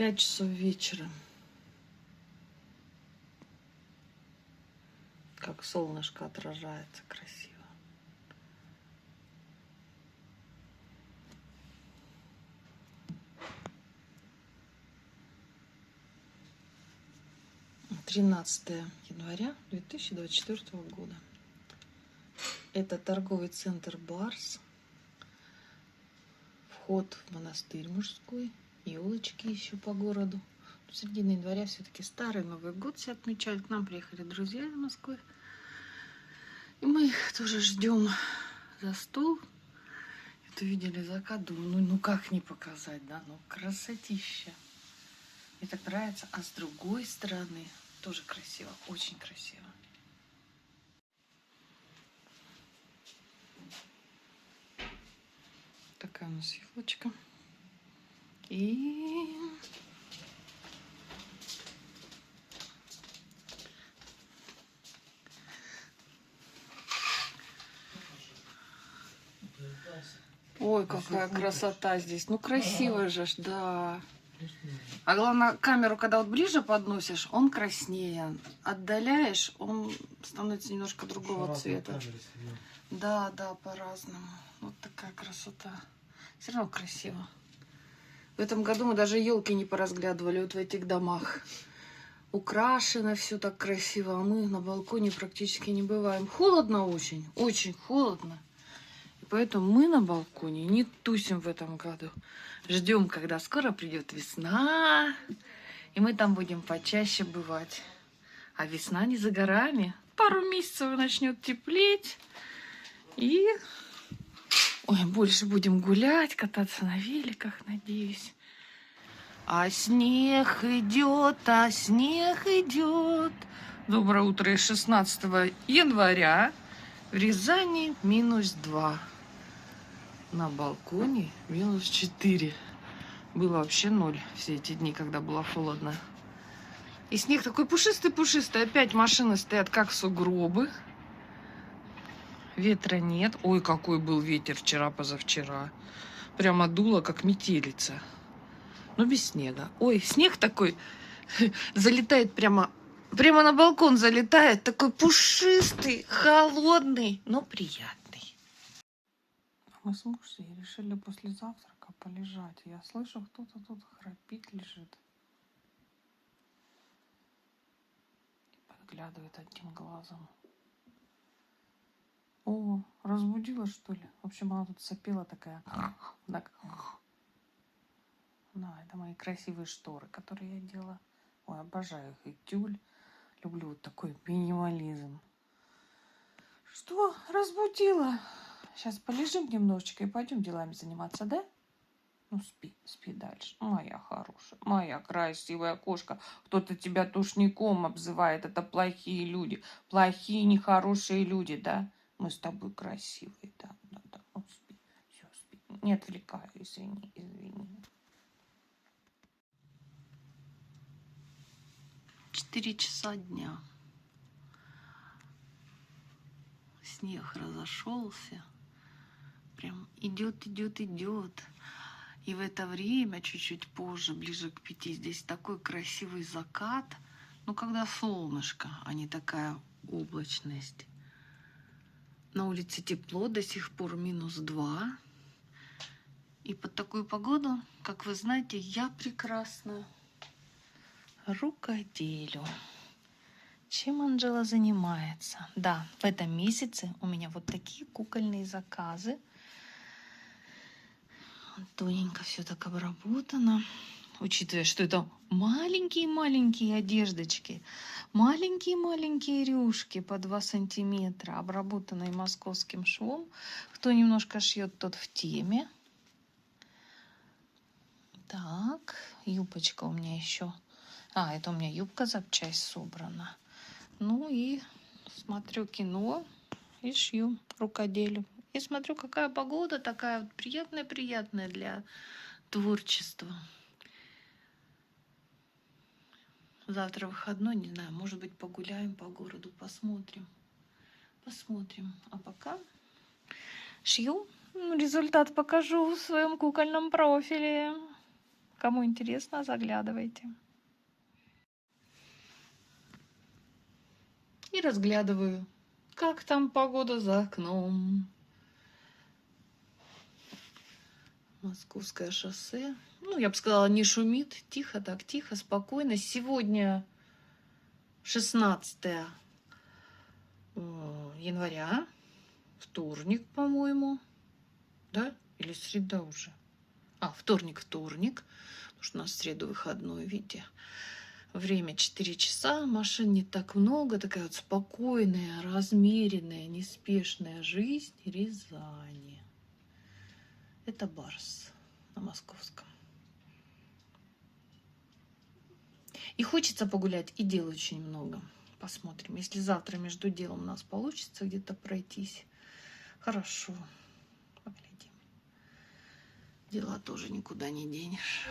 5 часов вечера. Как солнышко отражается красиво. Тринадцатое января 2024 года. Это торговый центр Барс. Вход в монастырь мужской. Елочки еще по городу. Середина января все-таки старый Новый год все отмечают. К нам приехали друзья из Москвы. И мы их тоже ждем за стол. Это видели закат. Думаю, ну как не показать, да? Ну красотища. Мне так нравится. А с другой стороны тоже красиво. Очень красиво. Такая у нас елочка. И ой, какая красота здесь. Ну, красиво же, да. А главное, камеру, когда вот ближе подносишь, он краснее. Отдаляешь, он становится немножко другого цвета. Да, да, по-разному. Вот такая красота. Все равно красиво. В этом году мы даже елки не поразглядывали вот в этих домах. Украшено все так красиво, а мы на балконе практически не бываем. Холодно очень, очень холодно. И поэтому мы на балконе не тусим в этом году. Ждем, когда скоро придет весна, и мы там будем почаще бывать. А весна не за горами. Пару месяцев начнет теплеть. И ой, больше будем гулять, кататься на великах, надеюсь. А снег идет, а снег идет. Доброе утро, 16 января. В Рязани -2. На балконе -4. Было вообще 0 все эти дни, когда было холодно. И снег такой пушистый-пушистый. Опять машины стоят как сугробы. Ветра нет. Ой, какой был ветер вчера-позавчера. Прямо дуло, как метелица. Но без снега. Ой, снег такой залетает прямо на балкон залетает. Такой пушистый, холодный, но приятный. Мы с мужем решили после завтрака полежать. Я слышу, кто-то тут храпит, лежит. Подглядывает одним глазом. О, разбудила, что ли? В общем, она тут сопела такая. Так. Да, это мои красивые шторы, которые я делала. Ой, обожаю их. И тюль. Люблю вот такой минимализм. Что? Разбудила? Сейчас полежим немножечко и пойдем делами заниматься, да? Ну, спи, спи дальше. Моя хорошая, моя красивая кошка. Кто-то тебя тушником обзывает. Это плохие люди. Плохие, нехорошие люди, да? Мы с тобой красивые, да, да, да. Ну, спи, все, спи. Не отвлекаю, извини, извини. 4 часа дня. Снег разошелся. Прям идет, идет, идет. И в это время, чуть-чуть позже, ближе к 5, здесь такой красивый закат. Ну, когда солнышко, а не такая облачность. На улице тепло, до сих пор -2. И под такую погоду, как вы знаете, я прекрасно рукоделю. Чем Анжела занимается? Да, в этом месяце у меня вот такие кукольные заказы. Тоненько все так обработано. Учитывая, что это маленькие-маленькие одеждочки, маленькие-маленькие рюшки по 2 сантиметра, обработанные московским швом. Кто немножко шьет, тот в теме. Так, юбочка у меня еще. А, это у меня юбка запчасть собрана. Ну и смотрю кино и шью, рукоделю. И смотрю, какая погода такая приятная-приятная для творчества. Завтра выходной, не знаю, может быть, погуляем по городу, посмотрим. Посмотрим. А пока шью. Результат покажу в своем кукольном профиле. Кому интересно, заглядывайте. И разглядываю, как там погода за окном. Московское шоссе. Ну, я бы сказала, не шумит. Тихо так, тихо, спокойно. Сегодня 16 января. Вторник, по-моему. Да? Или среда уже? Вторник. Потому что у нас в среду выходной, видите. Время 4 часа. Машин не так много. Такая вот спокойная, размеренная, неспешная жизнь Рязани. Это Барс на Московском. И хочется погулять, и дел очень много. Посмотрим. Если завтра между делом у нас получится где-то пройтись, хорошо. Поглядим. Дела тоже никуда не денешь.